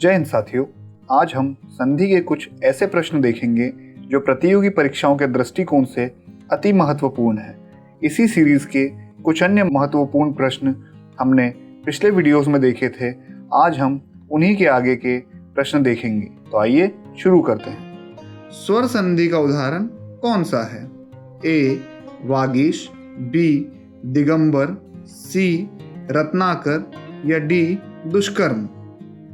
जय हिंद साथियों, आज हम संधि के कुछ ऐसे प्रश्न देखेंगे जो प्रतियोगी परीक्षाओं के दृष्टिकोण से अति महत्वपूर्ण है। इसी सीरीज के कुछ अन्य महत्वपूर्ण प्रश्न हमने पिछले वीडियोस में देखे थे। आज हम उन्हीं के आगे के प्रश्न देखेंगे। तो आइए शुरू करते हैं। स्वर संधि का उदाहरण कौन सा है? ए वागीश, बी दिगंबर, सी रत्नाकर या डी दुष्कर्म।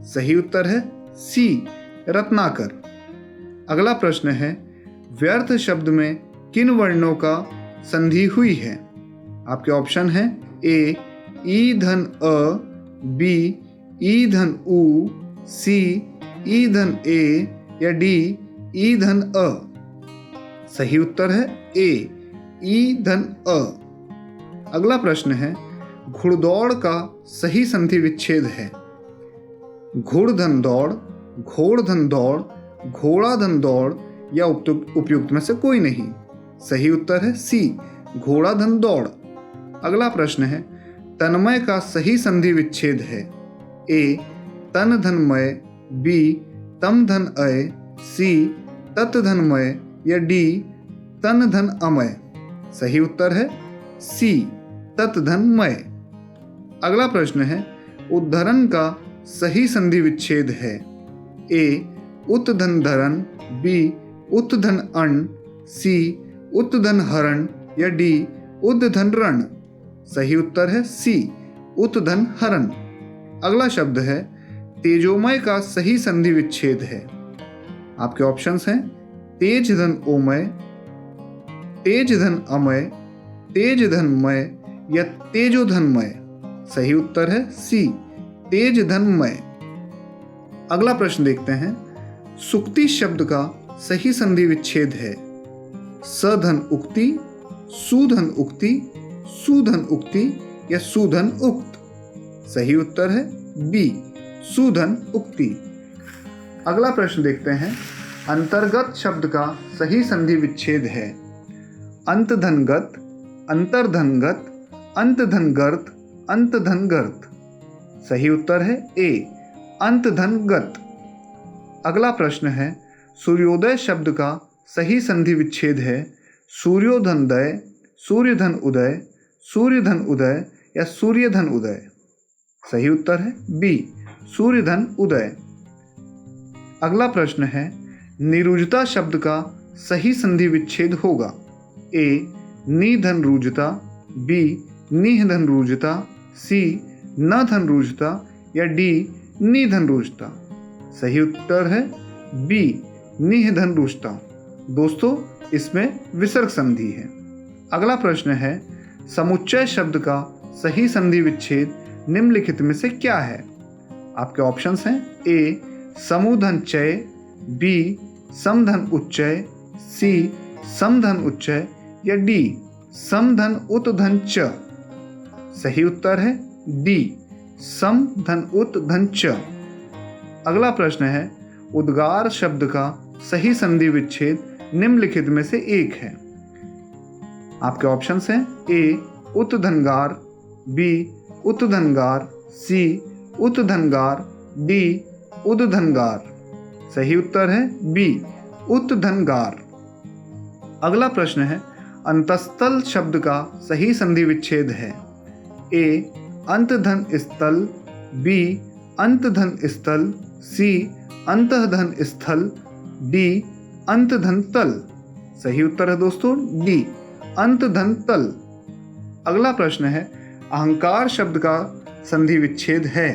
सही उत्तर है सी रत्नाकर। अगला प्रश्न है, व्यर्थ शब्द में किन वर्णों का संधि हुई है? आपके ऑप्शन है ए ई धन अ, बी ई धन उ, सी ई धन ए या डी ई धन अ। सही उत्तर है ए ई धन अ। अगला प्रश्न है, घुड़दौड़ का सही संधि विच्छेद है? घुड़ धन दौड़, घोड़ धन दौड़, घोड़ा धन दौड़ या उपयुक्त में से कोई नहीं। सही उत्तर है सी घोड़ा धन दौड़। अगला प्रश्न है, तन्मय का सही संधि विच्छेद है? ए तन धन मय, बी तम धन अय, सी तत धन मय या डी तन धन अमय। सही उत्तर है सी तत धन मय। अगला प्रश्न है, उद्धरण का सही संधि विच्छेद है? ए उत धन धरण, बी उत धन अण, सी उत धन हरण या डी उद धन रण। सही उत्तर है सी उत धन हरण। अगला शब्द है, तेजोमय का सही संधि विच्छेद है? आपके ऑप्शंस हैं तेज धन ओमय, तेज धन अमय, तेज धन मय या तेजो धनमय। सही उत्तर है सी तेज धनमय। अगला प्रश्न देखते हैं, सुक्ति शब्द का सही संधि विच्छेद है? सधन उक्ति, सुधन उक्ति, सुधन उक्ति या सुधन उक्त। सही उत्तर है बी सुधन उक्ति। अगला प्रश्न देखते हैं, अंतर्गत शब्द का सही संधि विच्छेद है? अंतधनगत, अंतर्धनगत, अंतधनगर्त, अंतधनगर्त। सही उत्तर है ए अंतधनगत। अगला प्रश्न है, सूर्योदय शब्द का सही संधि विच्छेद है? सूर्योधनदय, सूर्यधन उदय, सूर्यधन उदय या सूर्यधन उदय। सही उत्तर है बी सूर्यधन उदय। अगला प्रश्न है, निरुजता शब्द का सही संधि विच्छेद होगा? ए निधन रुजता, बी निधन रुजता, सी न धन रुजता या डी निधन रुजता। सही उत्तर है बी निधन रुजता। दोस्तों, इसमें विसर्ग संधि है। अगला प्रश्न है, समुच्चय शब्द का सही संधि विच्छेद निम्नलिखित में से क्या है? आपके ऑप्शंस हैं ए समूधन चय, बी समधन उच्चय, सी समधन उच्चय या डी समधन उत धन च। सही उत्तर है डी सम धन उत धन च। अगला प्रश्न है, उद्गार शब्द का सही संधि विच्छेद निम्नलिखित में से एक है? आपके ऑप्शंस हैं ए उत धनगार, बी उत धनगार, सी उत धनगार, डी उद धनगार। सही उत्तर है बी उत धनगार। अगला प्रश्न है, अंतस्थल शब्द का सही संधि विच्छेद है? ए अंतधन स्थल, बी अंतधन स्थल, सी अंतधन स्थल, डी अंतधन तल। सही उत्तर है दोस्तों डी अंतधन तल। अगला प्रश्न है, अहंकार शब्द का संधि विच्छेद है?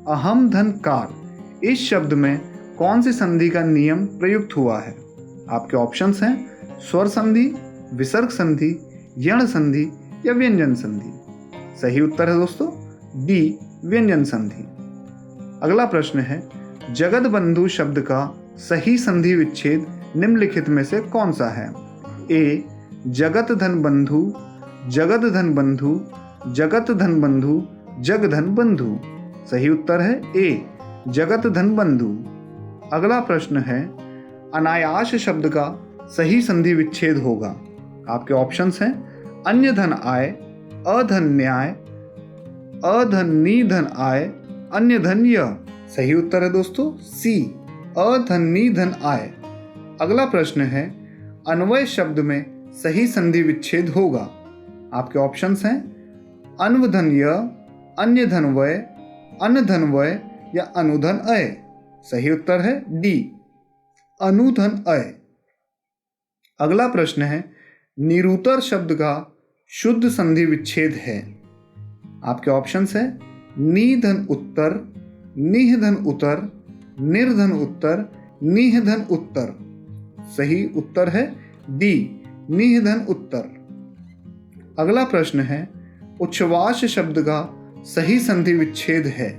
अहम धन कार। इस शब्द में कौन सी संधि का नियम प्रयुक्त हुआ है? आपके ऑप्शंस हैं स्वर संधि, विसर्ग संधि, यण संधि या व्यंजन संधि। सही उत्तर है दोस्तों डी व्यंजन संधि। अगला प्रश्न है, जगत बंधु शब्द का सही संधि विच्छेद निम्नलिखित में से कौन सा है? ए जगत धन बंधु, जगत धन बंधु, जगत धन बंधु, जग धन बंधु। सही उत्तर है ए जगत धन बंधु। अगला प्रश्न है, अनायास शब्द का सही संधि विच्छेद होगा? आपके ऑप्शंस हैं अन्य धन आय, अधन न्याय, अधन निधन आय, अन्य धन यह। सही उत्तर है दोस्तों सी, अधन नी धन आय। अगला प्रश्न है, अन्वय शब्द में सही संधि विच्छेद होगा। आपके ऑप्शंस हैं अन्वधन य, अन्य धन वय, अन धन वय या अनुधन अय। सही उत्तर है डी, अनुधन अय। अगला प्रश्न है, निरूतर शब्द का शुद्ध संधि विच्छेद है। आपके ऑप्शंस है निधन उत्तर, निधन उतर, निर्धन उत्तर, निधन उत्तर। सही उत्तर है डी, निधन उत्तर। अगला प्रश्न है, उच्छ्वास शब्द का सही संधि विच्छेद है।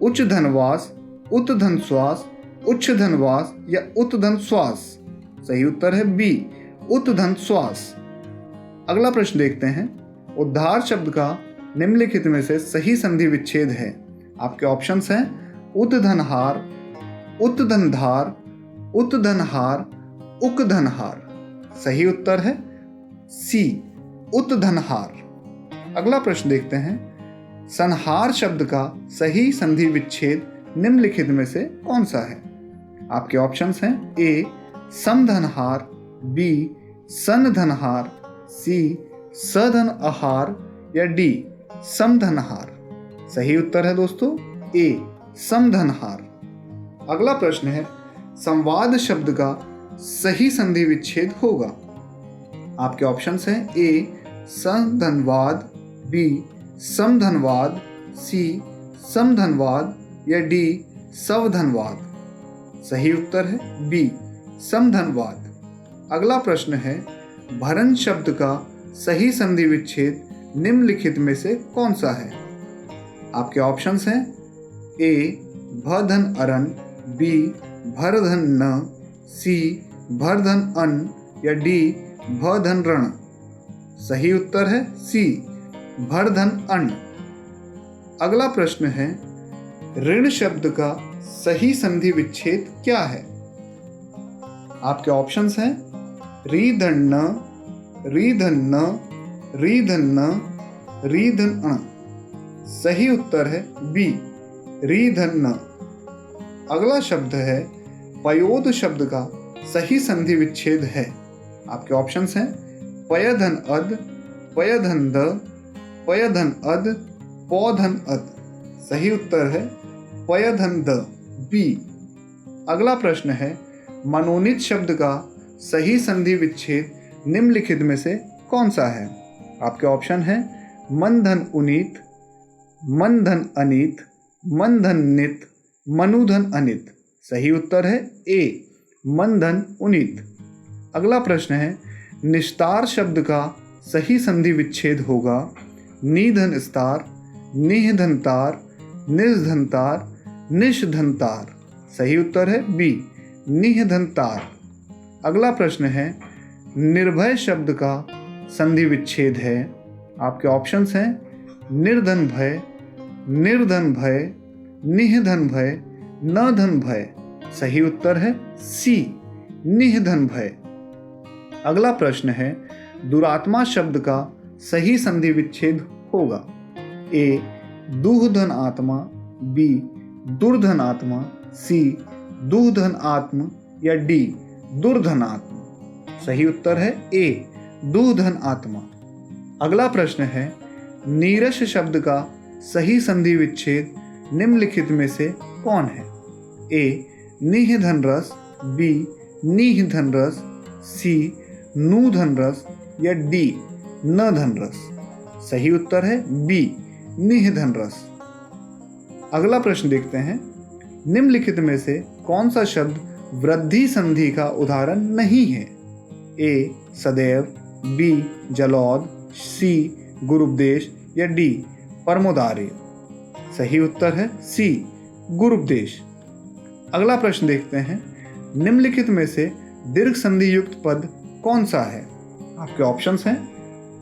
उच्च धनवास, उत धन श्वास, उच्च धनवास या उत धन श्वास। सही उत्तर है बी, उत धन श्वास। अगला प्रश्न देखते हैं, उद्धार शब्द का निम्नलिखित में से सही संधि विच्छेद है। आपके ऑप्शंस हैं उत धनहार, उत धनधार, उत धनहार, उक धनहार। सही उत्तर है सी, उत धनहार। अगला प्रश्न देखते हैं, संहार शब्द का सही संधि विच्छेद निम्नलिखित में से कौन सा है। आपके ऑप्शंस हैं ए समधनहार, बी सनधनहार, सी सधन आहार या डी समधनहार। सही उत्तर है दोस्तों ए समधनहार। अगला प्रश्न है, संवाद शब्द का सही संधि विच्छेद होगा। आपके ऑप्शंस हैं ए समधनवाद, बी समधनवाद, सी समधनवाद या डी सवधनवाद। सही उत्तर है बी समधनवाद। अगला प्रश्न है, भरण शब्द का सही संधि विच्छेद निम्नलिखित में से कौन सा है। आपके ऑप्शंस हैं ए भधन अरन, बी भरधन न, सी भरधन अन या डी भधन रण। सही उत्तर है सी भरधन अन। अगला प्रश्न है, ऋण शब्द का सही संधि विच्छेद क्या है। आपके ऑप्शंस हैं रीधन न, रीधन न, रीधन न, रीधन अण। सही उत्तर है बी रीधन न। अगला शब्द है, पयोद शब्द का सही संधि विच्छेद है। आपके ऑप्शंस हैं पयधन अद, पयधन द, पयधन अद, पौधन अद। सही उत्तर है पयधन द, बी। अगला प्रश्न है, मनोनीत शब्द का सही संधि विच्छेद निम्नलिखित में से कौन सा है। आपके ऑप्शन है मन धन उनीत, मन धन अनीत, मन धन नित, मनुधन अनित। सही उत्तर है ए मन धन उनीत। अगला प्रश्न है, निस्तार शब्द का सही संधि विच्छेद होगा। निधन स्तार, निधनतार, निर्धनतार, निषधनतार। सही उत्तर है बी निधनतार। अगला प्रश्न है, निर्भय शब्द का संधि विच्छेद है। आपके ऑप्शंस हैं निर्धन भय, निर्धन भय, निधन भय, न धन भय। सही उत्तर है सी निधन भय। अगला प्रश्न है, दुरात्मा शब्द का सही संधि विच्छेद होगा। ए दुहधन आत्मा, बी दुर्धन आत्मा, सी दुहधन आत्म या डी दुर्धन आत्मा। सही उत्तर है ए दुहधन आत्मा। अगला प्रश्न है, नीरस शब्द का सही संधि विच्छेद निम्नलिखित में से कौन है। ए निधन रस, बी निधन रस, सी नूधन रस या डी न धन रस। सही उत्तर है बी निधन रस। अगला प्रश्न देखते हैं, निम्नलिखित में से कौन सा शब्द वृद्धि संधि का उदाहरण नहीं है। ए सदैव, बी जलौद, सी गुरुपदेश या डी परमोदार्य। सही उत्तर है सी गुरुपदेश। अगला प्रश्न देखते हैं, निम्नलिखित में से दीर्घ संधि युक्त पद कौन सा है। आपके ऑप्शंस हैं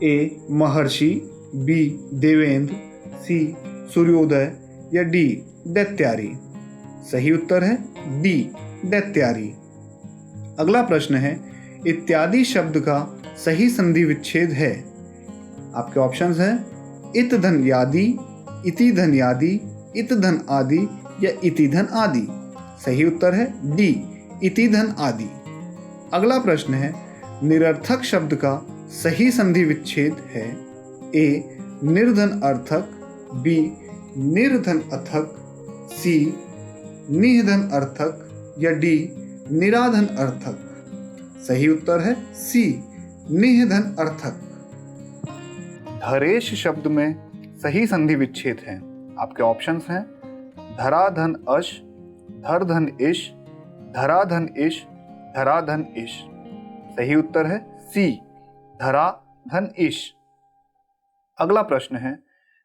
ए महर्षि, बी देवेंद्र, सी सूर्योदय या डी दैत्यारी। सही उत्तर है डी दैत्यारी। अगला प्रश्न है, इत्यादि शब्द का सही संधि विच्छेद है। आपके ऑप्शंस हैं इत धन यादि, इति धन यादि, इत धन आदि या इतिधन आदि? सही उत्तर है डी, इतिधन आदि। अगला प्रश्न है, निरर्थक शब्द का सही संधि विच्छेद है? ए निर्धन अर्थक, बी निर्धन अथक, सी निधन अर्थक या डी निराधन अर्थक? सही उत्तर है सी, निधन अर्थक। धरेश शब्द में सही संधि विच्छेद है? आपके ऑप्शंस हैं धराधन अश, धरधन इश, धराधन इश, धराधन इश। सही उत्तर है सी, धराधन इश। अगला प्रश्न है,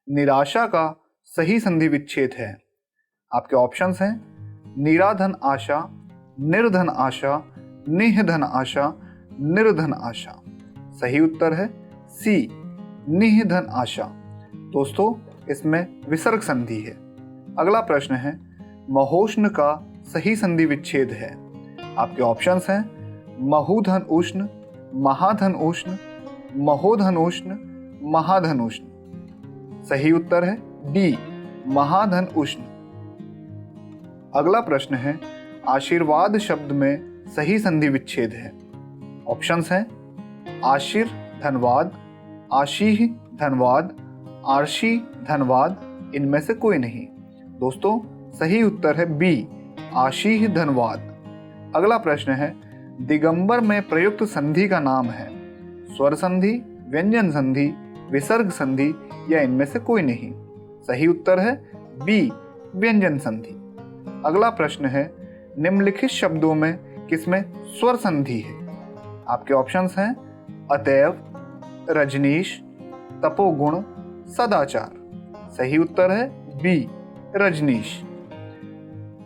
निराशा का सही संधि विच्छेद है? आपके ऑप्शंस हैं निराधन आशा, निर्धन आशा, निधन आशा, निर्धन आशा। सही उत्तर है सी, निधन आशा। दोस्तों, इसमें विसर्ग संधि है। अगला प्रश्न है, महोष्ण का सही संधि विच्छेद है? आपके ऑप्शंस हैं महुधन उष्ण, महाधन उष्ण, महोधन उष्ण, महाधन उष्ण। सही उत्तर है डी, महाधन उष्ण। अगला प्रश्न है, आशीर्वाद शब्द में सही संधि विच्छेद है? ऑप्शंस हैं आशीर धनवाद, आशीह धनवाद, आरशी धनवाद, इनमें से कोई नहीं। दोस्तों, सही उत्तर है बी, आशीह धनवाद। अगला प्रश्न है, दिगंबर में प्रयुक्त संधि का नाम है? स्वर संधि, व्यंजन संधि, विसर्ग संधि या इनमें से कोई नहीं? सही उत्तर है बी, व्यंजन संधि। अगला प्रश्न है, निम्नलिखित शब्दों में किसमें स्वर संधि है? आपके ऑप्शंस हैं अतएव, रजनीश, तपोगुण, सदाचार। सही उत्तर है बी, रजनीश।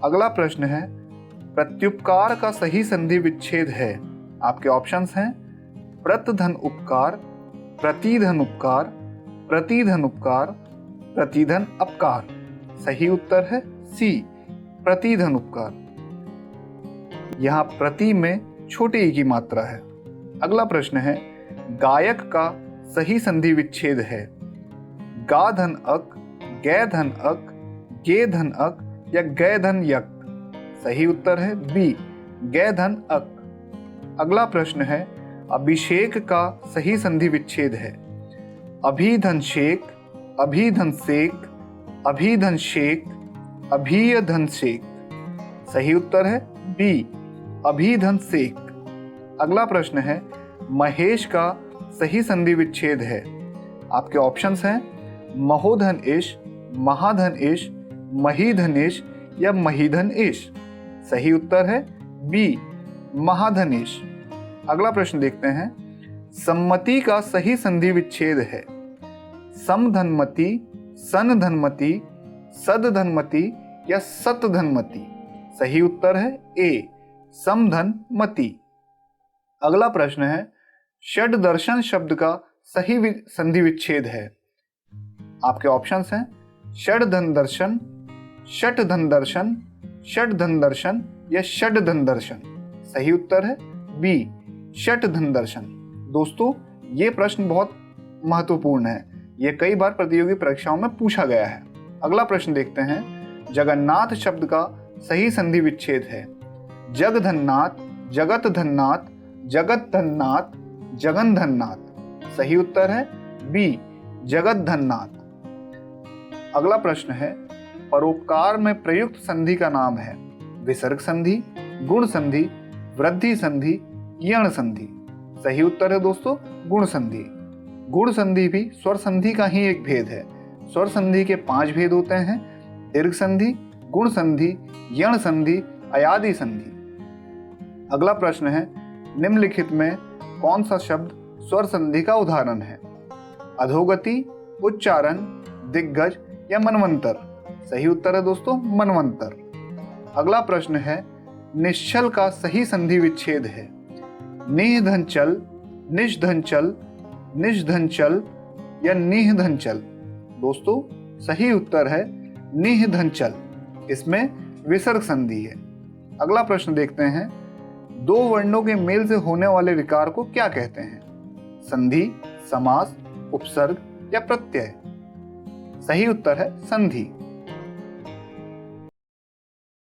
अगला प्रश्न है, प्रत्युपकार का सही संधि विच्छेद है? आपके ऑप्शंस हैं प्रतधन उपकार, प्रतिधन उपकार, प्रतिधन उपकार, प्रतिधन अपकार। सही उत्तर है सी, प्रतिधन उपकार। यहाँ प्रति में छोटे ई की मात्रा है। अगला प्रश्न है, गायक का सही संधि विच्छेद है? गा धन अक, गै धन अक, गे धन अक या गै धन यक? सही उत्तर है बी, गै धन अक। अगला प्रश्न है, अभिषेक का सही संधि विच्छेद है? अभिधन शेक, अभिधन सेक, अभिधन शेक, अभिधन शेक। सही उत्तर है बी, अभिधन सेक। अगला प्रश्न है, महेश का सही संधि विच्छेद है? आपके ऑप्शंस हैं महोधन इश, महाधन इश, महीधन इश या महीधन इश? सही उत्तर है बी, महाधन इश। अगला प्रश्न देखते हैं, सम्मति का सही संधि विच्छेद है? समधनमति, सनधनमति, सदधनमति या सतधनमति? सही उत्तर है ए, समधनमति। अगला प्रश्न है, षड दर्शन शब्द का सही संधि विच्छेद है? आपके ऑप्शंस हैं षड धन दर्शन, षट धन दर्शन, षट धन दर्शन या षड धन दर्शन। सही उत्तर है बी, षट धन दर्शन। दोस्तों, ये प्रश्न बहुत महत्वपूर्ण है। ये कई बार प्रतियोगी परीक्षाओं में पूछा गया है। अगला प्रश्न देखते हैं, जगन्नाथ शब्द का सही संधि विच्छेद है? जग धननाथ, जगत धननाथ, जगत धननाथ, जगन धननाथ। सही उत्तर है बी, जगत धननाथ। अगला प्रश्न है, परोपकार में प्रयुक्त संधि का नाम है? विसर्ग संधि, गुण संधि, वृद्धि संधि, यण संधि। सही उत्तर है दोस्तों गुण संधि। गुण संधि भी स्वर संधि का ही एक भेद है। स्वर संधि के 5 भेद होते हैं, दीर्घ संधि, गुण संधि, यण संधि, अयादि संधि। अगला प्रश्न है, निम्नलिखित में कौन सा शब्द स्वर संधि का उदाहरण है? अधोगति, उच्चारण, दिग्गज या मनवंतर? सही उत्तर है दोस्तों मनवंतर। अगला प्रश्न है, निश्चल का सही संधि विच्छेद है? निधन चल, निष्धन चल, निष्धन चल या निधन चल? दोस्तों, सही उत्तर है निधन चल। इसमें विसर्ग संधि है। अगला प्रश्न देखते हैं, 2 वर्णों के मेल से होने वाले विकार को क्या कहते हैं? संधि, समास, उपसर्ग या प्रत्यय? सही उत्तर है संधि।